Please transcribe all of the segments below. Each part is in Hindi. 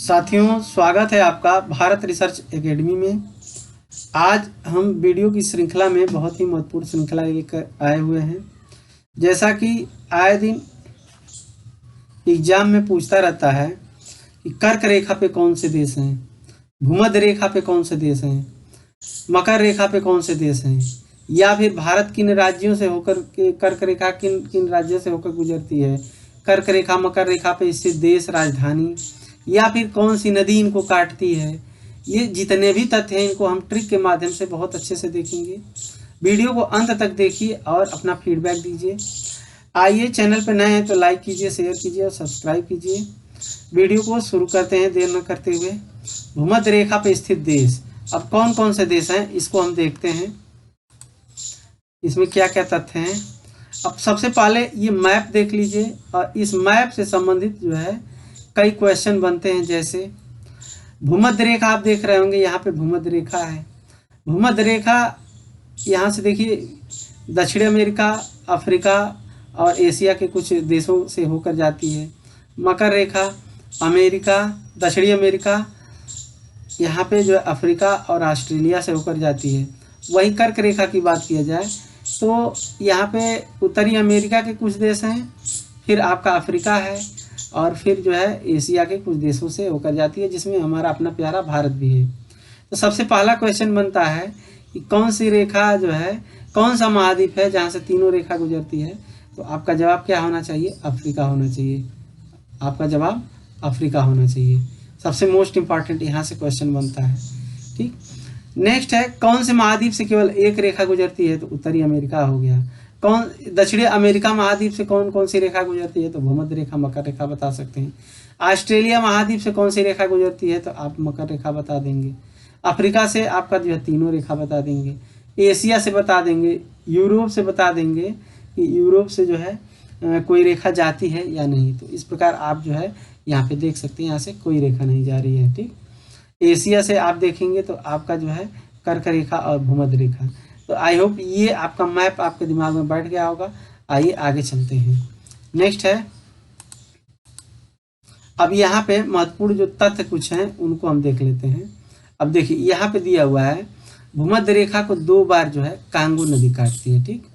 साथियों, स्वागत है आपका भारत रिसर्च एकेडमी में। आज हम वीडियो की श्रृंखला में बहुत ही महत्वपूर्ण श्रृंखला लेकर आए हुए हैं। जैसा कि आए दिन एग्जाम में पूछता रहता है कि कर्क रेखा पे कौन से देश हैं, भूमध्य रेखा पे कौन से देश हैं, मकर रेखा पे कौन से देश हैं, या फिर भारत किन राज्यों से होकर के कर्क रेखा किन किन राज्यों से होकर गुजरती है, कर्क रेखा मकर रेखा पे स्थित देश, राजधानी, या फिर कौन सी नदी इनको काटती है। ये जितने भी तथ्य हैं इनको हम ट्रिक के माध्यम से बहुत अच्छे से देखेंगे। वीडियो को अंत तक देखिए और अपना फीडबैक दीजिए। आइए, चैनल पर नए हैं तो लाइक कीजिए, शेयर कीजिए और सब्सक्राइब कीजिए। वीडियो को शुरू करते हैं देर न करते हुए। भूमध्य रेखा पे स्थित देश, अब कौन कौन से देश हैं इसको हम देखते हैं, इसमें क्या क्या तथ्य हैं। अब सबसे पहले ये मैप देख लीजिए और इस मैप से संबंधित जो है कई क्वेश्चन बनते हैं। जैसे भूमध्य रेखा आप देख रहे होंगे, यहाँ पे भूमध्य रेखा है। भूमध्य रेखा यहाँ से देखिए दक्षिण अमेरिका, अफ्रीका और एशिया के कुछ देशों से होकर जाती है। मकर रेखा अमेरिका, दक्षिणी अमेरिका, यहाँ पे जो है अफ्रीका और ऑस्ट्रेलिया से होकर जाती है। वहीं कर्क रेखा की बात किया जाए तो यहाँ पे उत्तरी अमेरिका के कुछ देश हैं, फिर आपका अफ्रीका है और फिर जो है एशिया के कुछ देशों से होकर जाती है, जिसमें हमारा अपना प्यारा भारत भी है। तो सबसे पहला क्वेश्चन बनता है कि कौन सी रेखा जो है, कौन सा महाद्वीप है जहाँ से तीनों रेखा गुजरती है। तो आपका जवाब क्या होना चाहिए? अफ्रीका होना चाहिए। आपका जवाब अफ्रीका होना चाहिए। सबसे मोस्ट इम्पॉर्टेंट यहाँ से क्वेश्चन बनता है। ठीक, नेक्स्ट है कौन से महाद्वीप से केवल एक रेखा गुजरती है? तो उत्तरी अमेरिका हो गया। कौन दक्षिणी अमेरिका महाद्वीप से कौन कौन सी रेखा गुजरती है? तो भूमध्य रेखा, मकर रेखा बता सकते हैं। ऑस्ट्रेलिया महाद्वीप से कौन सी रेखा गुजरती है? तो आप मकर रेखा बता देंगे। अफ्रीका से आपका जो है तीनों रेखा बता देंगे। एशिया से बता देंगे। यूरोप से बता देंगे कि यूरोप से जो है कोई रेखा जाती है या नहीं। तो इस प्रकार आप जो है यहाँ पे देख सकते हैं, यहाँ से कोई रेखा नहीं जा रही है। ठीक, एशिया से आप देखेंगे तो आपका जो है कर्क रेखा और भूमध्य रेखा। तो आई होप ये आपका मैप आपके दिमाग में बैठ गया होगा। आइए आगे चलते हैं। नेक्स्ट है, अब यहाँ पे महत्वपूर्ण जो तथ्य कुछ हैं उनको हम देख लेते हैं। अब देखिए यहाँ पे दिया हुआ है भूमध्य रेखा को 2 बार जो है कांगो नदी काटती है। ठीक,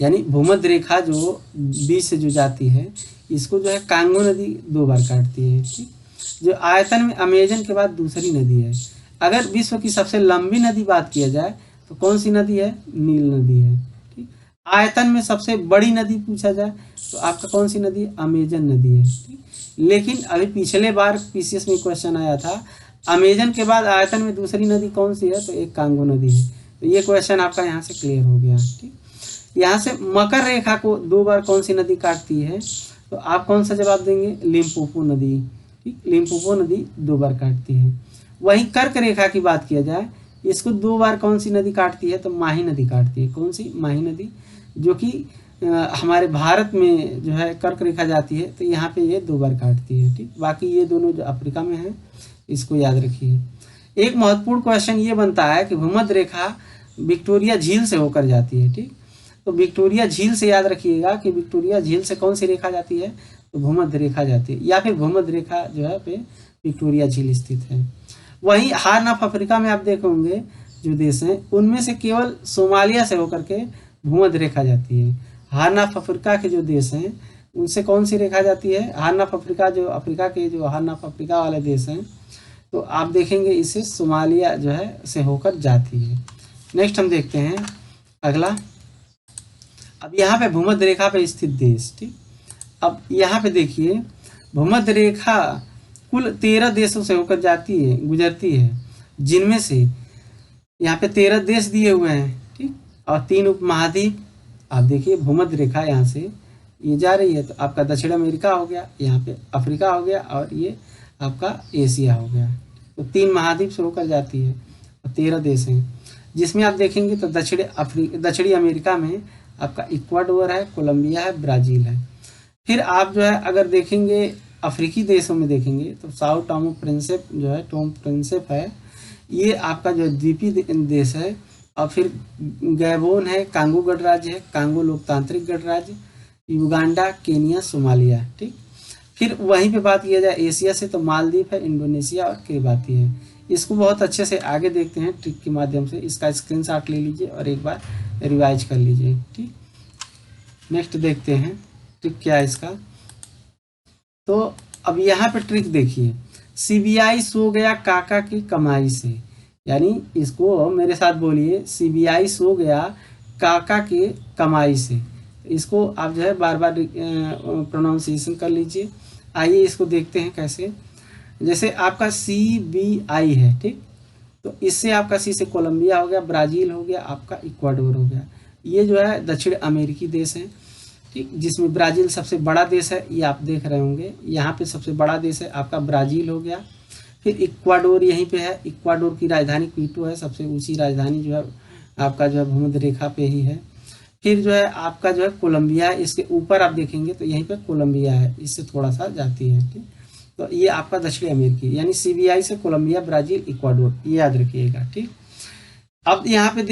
यानी भूमध्य रेखा जो बीच से जो जाती है इसको जो है कांगो नदी 2 बार काटती है। ठीक, जो आयतन में अमेजन के बाद दूसरी नदी है। अगर विश्व की सबसे लंबी नदी बात किया जाए तो कौन सी नदी है? नील नदी है। ठीक, आयतन में सबसे बड़ी नदी पूछा जाए तो आपका कौन सी नदी है? अमेजन नदी है। ठीक, लेकिन अभी पिछले बार पीसीएस में क्वेश्चन आया था अमेजन के बाद आयतन में दूसरी नदी कौन सी है? तो एक कांगो नदी है। तो ये क्वेश्चन आपका यहाँ से क्लियर हो गया। ठीक, यहाँ से मकर रेखा को 2 बार कौन सी नदी काटती है? तो आप कौन सा जवाब देंगे? लिम्पोपो नदी। ठीक, लिम्पोपो नदी 2 बार काटती है। वहीं कर्क रेखा की बात किया जाए इसको 2 बार कौन सी नदी काटती है? तो माही नदी काटती है। कौन सी? माही नदी, जो कि हमारे भारत में जो है कर्क रेखा जाती है, तो यहाँ पे ये 2 बार काटती है। ठीक, बाकी ये दोनों जो अफ्रीका में है इसको याद रखिए। एक महत्वपूर्ण क्वेश्चन ये बनता है कि भूमध्य रेखा विक्टोरिया झील से होकर जाती है। ठीक, तो विक्टोरिया झील से याद रखिएगा कि विक्टोरिया झील से कौन सी रेखा जाती है? तो भूमध्य रेखा जाती है, या फिर भूमध्य रेखा जो है पे विक्टोरिया झील स्थित है। वहीं हार्न ऑफ अफ्रीका में आप देखोगे जो देश हैं उनमें से केवल सोमालिया से होकर के भूमध्य रेखा जाती है। हार्न ऑफ अफ्रीका के जो देश हैं उनसे कौन सी रेखा जाती है? हार्न ऑफ अफ्रीका, जो अफ्रीका के जो हार्न ऑफ अफ्रीका वाले देश हैं, तो आप देखेंगे इससे सोमालिया जो है से होकर जाती है। नेक्स्ट हम देखते हैं अगला। अब यहाँ पे भूमध्य रेखा पे स्थित देश। ठीक, अब यहाँ पे देखिए भूमध्य रेखा कुल 13 देशों से होकर जाती है, गुजरती है, जिनमें से यहाँ पे 13 देश दिए हुए हैं। ठीक, और 3 उपमहाद्वीप। आप देखिए भूमध्य रेखा यहाँ से ये जा रही है तो आपका दक्षिण अमेरिका हो गया, यहाँ पे अफ्रीका हो गया और ये आपका एशिया हो गया। तो 3 महाद्वीप से होकर जाती है और 13 देश हैं, जिसमें आप देखेंगे तो दक्षिणी अमेरिका में आपका इक्वाडोर है, कोलंबिया है, ब्राज़ील है। फिर आप जो है अगर देखेंगे अफ्रीकी देशों में देखेंगे तो साओ टोमो प्रिंसिप जो है, टोम प्रिंसिप है, ये आपका जो द्वीपीय देश है। और फिर गैबोन है, कांगो गणराज्य है, कांगो लोकतांत्रिक गणराज्य, युगांडा, केनिया, सोमालिया। ठीक, फिर वहीं पे बात किया जाए एशिया से तो मालदीव है, इंडोनेशिया और किरिबाती है। इसको बहुत अच्छे से आगे देखते हैं ट्रिक के माध्यम से। इसका स्क्रीनशॉट ले लीजिए और एक बार रिवाइज कर लीजिए। ठीक, नेक्स्ट देखते हैं ट्रिक क्या है इसका। तो अब यहाँ पे ट्रिक देखिए, सीबीआई सो गया काका की कमाई से, यानी इसको मेरे साथ बोलिए, सीबीआई सो गया काका की कमाई से। इसको आप जो है बार बार प्रोनाउंसिएशन कर लीजिए। आइए इसको देखते हैं कैसे। जैसे आपका CBI है, ठीक, तो इससे आपका सी से कोलंबिया हो गया, ब्राज़ील हो गया, आपका इक्वाडोर हो गया। ये जो है दक्षिण अमेरिकी देश है, ठीक, जिसमें ब्राज़ील सबसे बड़ा देश है। ये आप देख रहे होंगे, यहाँ पे सबसे बड़ा देश है आपका ब्राज़ील हो गया। फिर इक्वाडोर यहीं पे है, इक्वाडोर की राजधानी क्विटो है, सबसे ऊंची राजधानी जो है आपका जो है भूमध्य रेखा पे ही है। फिर जो है आपका जो है कोलंबिया है, इसके ऊपर आप देखेंगे तो यहीं पे कोलंबिया है, इससे थोड़ा सा जाती है। ठीक, तो ये आपका दक्षिण अमेरिकी, यानी CBI से कोलंबिया, ब्राज़ील, इक्वाडोर, ये याद रखिएगा। ठीक, अब यहाँ पे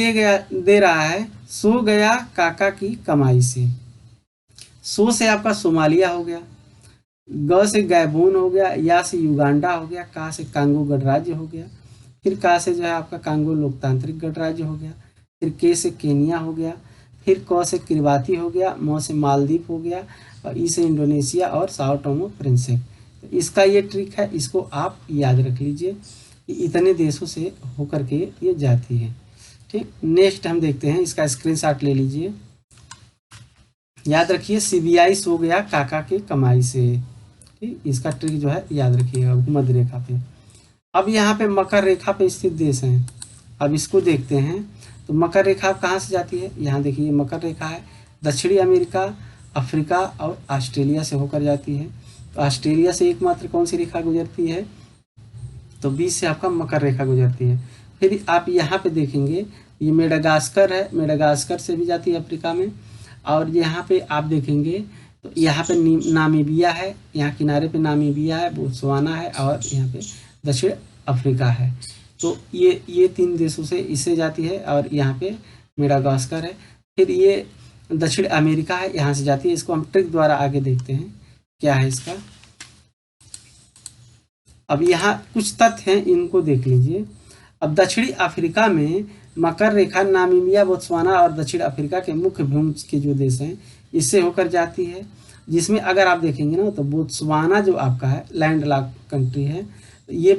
दे रहा है सो गया काका की कमाई से। सो से आपका सोमालिया हो गया, ग से गैबोन हो गया, या से युगांडा हो गया, का से कांगो गणराज्य हो गया, फिर का से जो है आपका कांगो लोकतांत्रिक गणराज्य हो गया, फिर के से केनिया हो गया, फिर क से किरबाती हो गया, म से मालदीव हो गया, और ई से इंडोनेशिया और साओ टोमो प्रिंसिप। तो इसका ये ट्रिक है, इसको आप याद रख लीजिए कि इतने देशों से होकर के ये जाती है। ठीक, नेक्स्ट हम देखते हैं, इसका स्क्रीनशॉट ले लीजिए। याद रखिए CBI सो गया काका की कमाई से। ठीक, इसका ट्रिक जो है याद रखिएगा भूमध्य रेखा पे। अब यहाँ पे मकर रेखा पे स्थित देश हैं, अब इसको देखते हैं। तो मकर रेखा कहाँ से जाती है, यहाँ देखिए मकर रेखा है, दक्षिणी अमेरिका, अफ्रीका और ऑस्ट्रेलिया से होकर जाती है। तो ऑस्ट्रेलिया से एकमात्र कौन सी रेखा गुजरती है, तो बीच से आपका मकर रेखा गुजरती है। फिर आप यहाँ पे देखेंगे ये मेडागास्कर है, मेडागास्कर से भी जाती है अफ्रीका में। और यहाँ पे आप देखेंगे तो यहाँ पे नामीबिया है, यहाँ किनारे पे नामीबिया है, बोत्सवाना है, और यहाँ पे दक्षिण अफ्रीका है। तो ये 3 देशों से इससे जाती है, और यहाँ पे मेडागास्कर है। फिर ये दक्षिण अमेरिका है, यहाँ से जाती है। इसको हम ट्रिक द्वारा आगे देखते हैं क्या है इसका। अब यहाँ कुछ तथ्य हैं, इनको देख लीजिए। अब दक्षिणी अफ्रीका में मकर रेखा नामीबिया, बोत्सवाना और दक्षिण अफ्रीका के मुख्य भूमि के जो देश हैं इससे होकर जाती है, जिसमें अगर आप देखेंगे ना तो बोत्सवाना जो आपका है लैंड लॉक कंट्री है। ये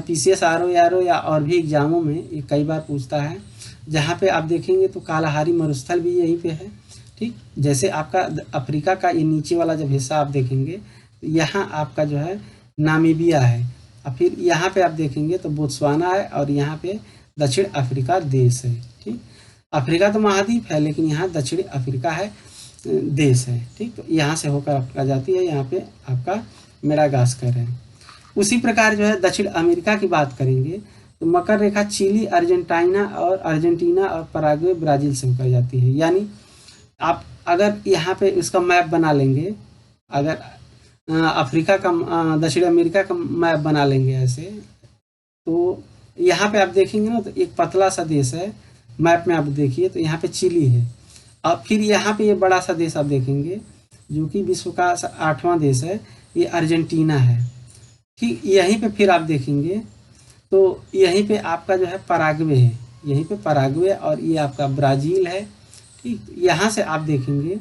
PCS RO या और भी एग्जामों में ये कई बार पूछता है। जहाँ पे आप देखेंगे तो कालाहारी मरुस्थल भी यहीं पे है। ठीक, जैसे आपका अफ्रीका का ये नीचे वाला जब हिस्सा आप देखेंगे तो यहाँ आपका जो है नामीबिया है, और फिर यहाँ पे आप देखेंगे तो बोत्सवाना है, और यहाँ पे दक्षिण अफ्रीका देश है। ठीक, अफ्रीका तो महाद्वीप है, लेकिन यहाँ दक्षिण अफ्रीका है देश है। ठीक, तो यहाँ से होकर अफ्रीका जाती है, यहाँ पे आपका मेडागास्कर है। उसी प्रकार जो है दक्षिण अमेरिका की बात करेंगे तो मकर रेखा चिली, अर्जेंटीना और पराग्वे, ब्राज़ील से होकर जाती है। यानी आप अगर यहाँ पे इसका मैप बना लेंगे, अगर अफ्रीका का दक्षिण अमेरिका का मैप बना लेंगे ऐसे, तो यहाँ पे आप देखेंगे ना तो एक पतला सा देश है, मैप में आप देखिए तो यहाँ पे चिली है। अब फिर यहाँ पे ये बड़ा सा देश आप देखेंगे जो कि विश्व का 8वां देश है, ये अर्जेंटीना है। ठीक, यहीं पे फिर आप देखेंगे तो यहीं पे आपका जो है पराग्वे है, यहीं पे पराग्वे, और ये आपका ब्राज़ील है। ठीक, यहाँ से आप देखेंगे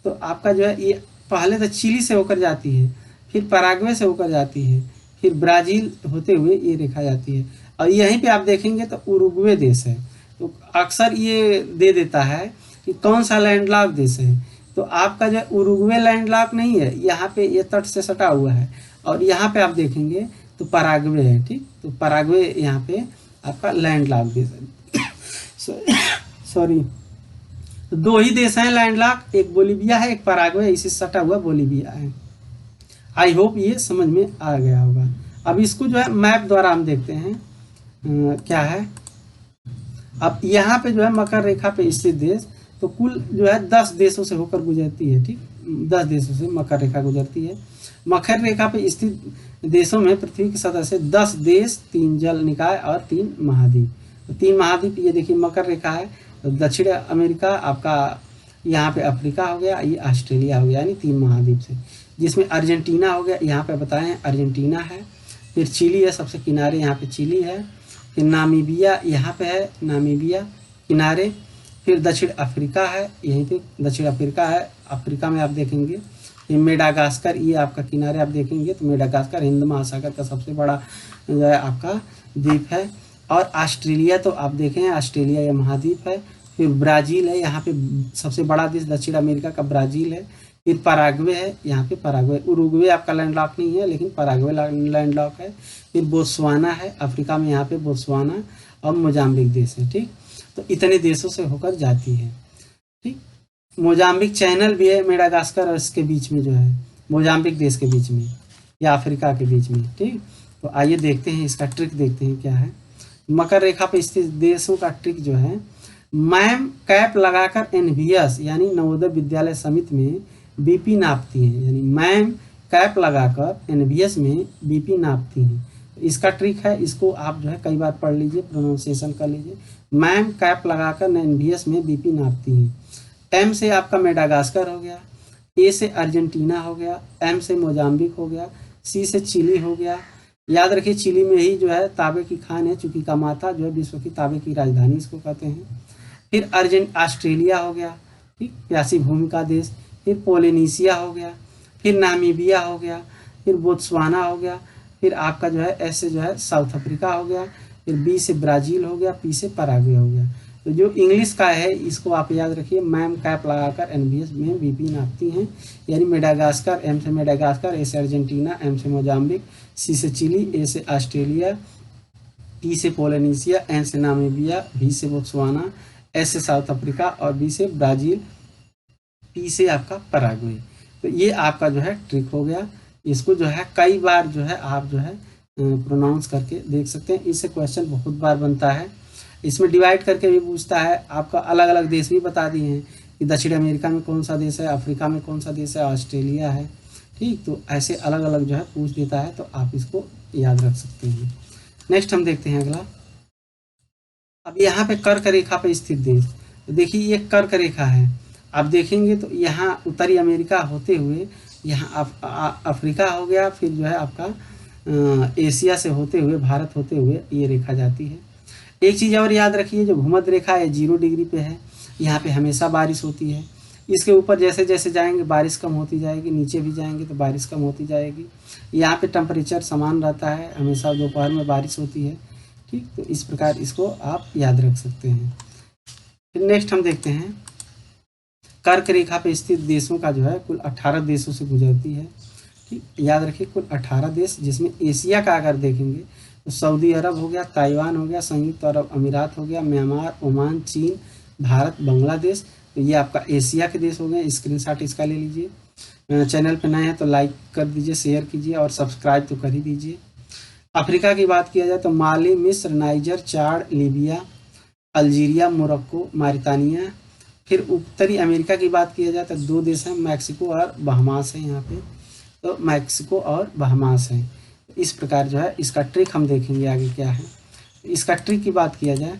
तो आपका जो है ये पहले तो चिली से होकर जाती है, फिर पराग्वे से होकर जाती है, फिर ब्राज़ील होते हुए ये रेखा जाती है, और यहीं पे आप देखेंगे तो उरुग्वे देश है। तो अक्सर ये दे देता है कि कौन सा लैंडलॉक देश है, तो आपका जो उरुग्वे लैंडलॉक नहीं है, यहाँ पे ये तट से सटा हुआ है, और यहाँ पे आप देखेंगे तो पराग्वे है। ठीक, तो पराग्वे यहाँ पे आपका लैंडलॉक देश है। सॉरी, तो 2 ही देश हैं लैंडलॉक, एक बोलीविया है, एक पराग्वे, इसी सटा हुआ बोलीविया है। आई होप ये समझ में आ गया होगा। अब इसको जो है मैप द्वारा हम देखते हैं क्या है। अब यहाँ पे जो है मकर रेखा पे स्थित देश, तो कुल जो है 10 देशों से होकर गुजरती है। ठीक, 10 देशों से मकर रेखा गुजरती है। मकर रेखा पे स्थित देशों में पृथ्वी के सतह से 10 देश, 3 जल निकाय और 3 महाद्वीप। तो 3 महाद्वीप ये देखिए मकर रेखा है, तो दक्षिण अमेरिका आपका, यहाँ पे अफ्रीका हो गया, ये ऑस्ट्रेलिया हो गया, यानी 3 महाद्वीप से। जिसमें अर्जेंटीना हो गया, यहाँ पे बताएं अर्जेंटीना है, फिर चिली है सबसे किनारे, यहाँ पे चिली है, फिर नामीबिया यहाँ पे है, नामीबिया किनारे, फिर दक्षिण अफ्रीका है, यहीं पे दक्षिण अफ्रीका है, अफ्रीका में आप देखेंगे। फिर मेडागास्कर, ये आपका किनारे आप देखेंगे तो मेडागास्कर हिंद महासागर का सबसे बड़ा जो है आपका द्वीप है। और ऑस्ट्रेलिया तो आप देखें ऑस्ट्रेलिया ये महाद्वीप है। फिर ब्राज़ील है, यहाँ पे सबसे बड़ा देश दक्षिण अमेरिका का ब्राज़ील है। फिर पराग्वे है, यहाँ पे पराग्वे, उरुग्वे आपका लैंडलॉक नहीं है लेकिन पराग्वे लैंडलॉक है। फिर बोत्सवाना है अफ्रीका में, यहाँ पे बोत्सवाना और मोजाम्बिक देश है। ठीक, तो इतने देशों से होकर जाती है। ठीक, मोजाम्बिक चैनल भी है मेडागास्कर और इसके बीच में जो है मोजाम्बिक देश के बीच में या अफ्रीका के बीच में। ठीक, तो आइए देखते हैं इसका ट्रिक, देखते हैं क्या है। मकर रेखा पे स्थित देशों का ट्रिक जो है, मैम कैप लगाकर एनवीएस यानी नवोदय विद्यालय समिति में बीपी नापती हैं, यानी मैम कैप लगाकर एनवीएस में बीपी नापती हैं। इसका ट्रिक है, इसको आप जो है कई बार पढ़ लीजिए, प्रोनाउंसिएशन कर लीजिए। मैम कैप लगाकर एनवीएस में बीपी नापती हैं। एम से आपका मेडागास्कर हो गया, ए से अर्जेंटीना हो गया, एम से मोजाम्बिक हो गया, सी से चिली हो गया। याद रखिए चिली में ही जो है तांबे की खान है, चूंकि कामाता जो है विश्व की तांबे की राजधानी इसको कहते हैं। फिर ऑस्ट्रेलिया हो गया, ठीक, प्यासी भूमि का देश। फिर पोलिनेशिया हो गया, फिर नामीबिया हो गया, फिर बोत्सवाना हो गया, फिर आपका जो है एस से जो है साउथ अफ्रीका हो गया, फिर बी से ब्राज़ील हो गया, पी से पराग्वे हो गया। तो जो इंग्लिश का है इसको आप याद रखिए, मैम कैप लगाकर एनवीएस में बीपी नापती हैं, यानी मेडागास्कर, एम से मेडागास्कर, ए से अर्जेंटीना, एम से मोजाम्बिक, सी से चिली, ए से ऑस्ट्रेलिया, पी से पोलिनेशिया, एन से नामीबिया, वी से बोत्सवाना, एस से साउथ अफ्रीका और बी से ब्राज़ील, पी से आपका पराग्वे। तो ये आपका जो है ट्रिक हो गया। इसको जो है कई बार जो है आप जो है प्रोनाउंस करके देख सकते हैं। इससे क्वेश्चन बहुत बार बनता है। इसमें डिवाइड करके भी पूछता है, आपका अलग अलग देश भी बता दिए हैं कि दक्षिण अमेरिका में कौन सा देश है, अफ्रीका में कौन सा देश है, ऑस्ट्रेलिया है। ठीक, तो ऐसे अलग अलग जो है पूछ देता है, तो आप इसको याद रख सकते हैं। नेक्स्ट हम देखते हैं अगला। अब यहाँ पे कर्क रेखा पे स्थित देश, तो देखिए ये कर्क रेखा है। आप देखेंगे तो यहाँ उत्तरी अमेरिका होते हुए यहाँ अफ्रीका हो गया, फिर जो है आपका एशिया से होते हुए भारत होते हुए ये रेखा जाती है। एक चीज़ और याद रखिए, जो भूमध्य रेखा है 0 डिग्री पे है, यहाँ पे हमेशा बारिश होती है। इसके ऊपर जैसे जैसे जाएंगे बारिश कम होती जाएगी, नीचे भी जाएंगे तो बारिश कम होती जाएगी। यहाँ पे टेम्परेचर समान रहता है, हमेशा दोपहर में बारिश होती है। ठीक, तो इस प्रकार इसको आप याद रख सकते हैं। फिर नेक्स्ट हम देखते हैं, कर्क रेखा पे स्थित देशों का जो है कुल 18 देशों से गुजरती है। ठीक, याद रखिए कुल 18 देश, जिसमें एशिया का अगर देखेंगे तो सऊदी अरब हो गया, ताइवान हो गया, संयुक्त अरब अमीरात हो गया, म्यांमार, ओमान, चीन, भारत, बांग्लादेश। तो ये आपका एशिया के देश हो गए। स्क्रीनशॉट इसका ले लीजिए। चैनल पर नए हैं तो लाइक कर दीजिए, शेयर कीजिए और सब्सक्राइब तो कर ही दीजिए। अफ्रीका की बात किया जाए तो माली, मिस्र, नाइजर, चाड, लीबिया, अल्जीरिया, मोरक्को, मारितानिया। फिर उत्तरी अमेरिका की बात किया जाए तो 2 देश हैं, मैक्सिको और बहामास है। यहाँ पे तो मैक्सिको और बहामास है। इस प्रकार जो है इसका ट्रिक हम देखेंगे आगे क्या है। इसका ट्रिक की बात किया जाए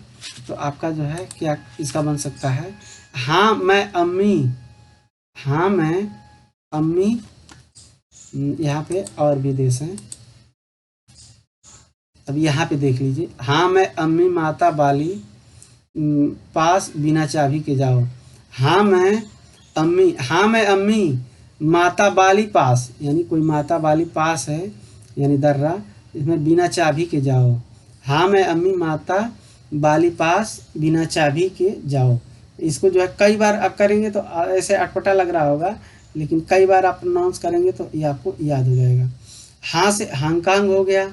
तो आपका जो है क्या इसका बन सकता है, हाँ मैं अम्मी, हाँ मैं अम्मी। यहाँ पे और भी देश हैं, अब यहाँ पे देख लीजिए, हाँ मैं अम्मी माता बाली पास बिना चाबी के जाओ। हाँ मैं अम्मी माता बाली पास, यानी कोई माता बाली पास है, यानी दर्रा, इसमें बिना चाबी के जाओ। हाँ मैं अम्मी माता बाली पास बिना चाबी के जाओ। इसको जो है कई बार आप करेंगे तो ऐसे अटपटा लग रहा होगा, लेकिन कई बार आप प्रोनाउंस करेंगे तो ये आपको याद हो जाएगा। हाँ से हांगकांग हो गया,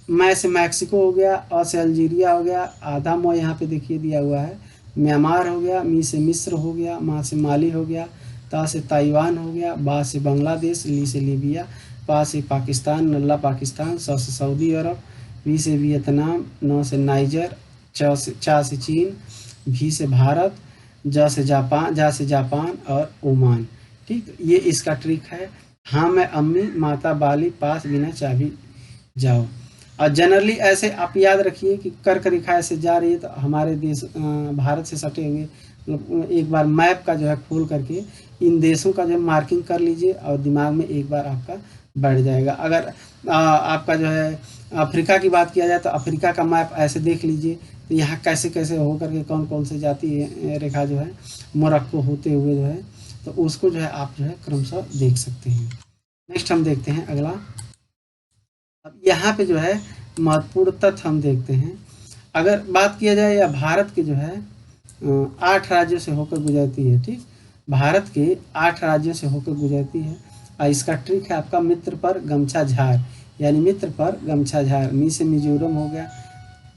मैं से मैक्सिको हो गया, अ से अल्जीरिया हो गया, आधा मो यहाँ पे देखिए दिया हुआ है, म्यांमार हो गया, मी से मिस्र हो गया, मा से माली हो गया, ता से ताइवान हो गया, बा से बांग्लादेश, ली से लीबिया, पा से पाकिस्तान, नल्ला पाकिस्तान, स से सऊदी अरब, वी से वियतनाम, न से नाइजर, चा से चीन, भी से भारत, जा से जापान और ओमान। ठीक, ये इसका ट्रिक है, हाँ मैं अम्मी माता बाली पास बिना चाबी जाओ। और जनरली ऐसे आप याद रखिए कि कर्क रेखा ऐसे जा रही है तो हमारे देश भारत से सटे हुए मतलब एक बार मैप का जो है खोल करके इन देशों का जो है मार्किंग कर लीजिए और दिमाग में एक बार आपका बैठ जाएगा। अगर आपका जो है अफ्रीका की बात किया जाए तो अफ्रीका का मैप ऐसे देख लीजिए, तो यहाँ कैसे कैसे हो करके कौन कौन से जाति रेखा जो है मोरक्को होते हुए जो है, तो उसको जो है आप जो है क्रमशः देख सकते हैं। नेक्स्ट हम देखते हैं अगला। अब यहाँ पे जो है महत्वपूर्ण तथ्य हम देखते हैं। अगर बात किया जाए या भारत के जो है 8 राज्यों से होकर गुजरती है, ठीक, भारत के 8 राज्यों से होकर गुजरती है। और इसका ट्रिक है आपका मित्र पर गमछा झार, यानी मित्र पर गमछा झार। मी से मिजोरम हो गया,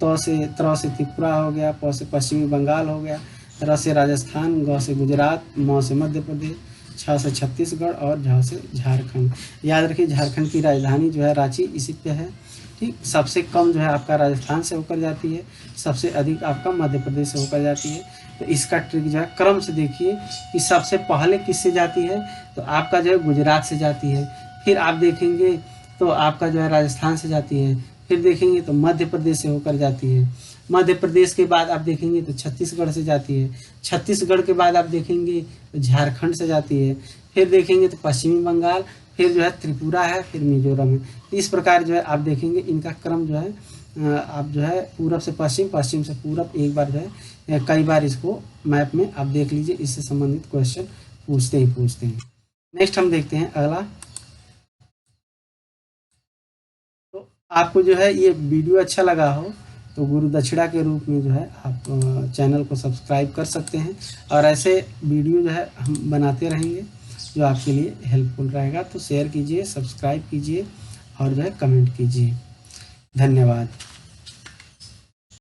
तो से त्र से त्रिपुरा हो गया, प से पश्चिमी बंगाल हो गया, र से राजस्थान, ग से गुजरात, म से मध्य प्रदेश, छ से छत्तीसगढ़ और झ से झारखंड। याद रखिए झारखंड की राजधानी जो है रांची इसी पे है, ठीक। सबसे कम जो है आपका राजस्थान से होकर जाती है, सबसे अधिक आपका मध्य प्रदेश से होकर जाती है। तो इसका ट्रिक जो है क्रम से देखिए कि सबसे पहले किससे जाती है, तो आपका जो है गुजरात से जाती है, फिर आप देखेंगे तो आपका जो है राजस्थान से जाती है, फिर देखेंगे तो मध्य प्रदेश से होकर जाती है, मध्य प्रदेश के बाद आप देखेंगे तो छत्तीसगढ़ से जाती है, छत्तीसगढ़ के बाद आप देखेंगे तो झारखंड से जाती है, फिर देखेंगे तो पश्चिमी बंगाल, फिर जो है त्रिपुरा है, फिर मिजोरम है। इस प्रकार जो है आप देखेंगे इनका क्रम जो है आप जो है पूरब से पश्चिम, पश्चिम से पूरब, एक बार जो है कई बार इसको मैप में आप देख लीजिए, इससे संबंधित क्वेश्चन पूछते हैं। नेक्स्ट हम देखते हैं अगला। तो आपको जो है ये वीडियो अच्छा लगा हो तो गुरु दक्षिणा के रूप में जो है आप चैनल को सब्सक्राइब कर सकते हैं, और ऐसे वीडियो जो है हम बनाते रहेंगे जो आपके लिए हेल्पफुल रहेगा। तो शेयर कीजिए, सब्सक्राइब कीजिए और जो है कमेंट कीजिए। धन्यवाद।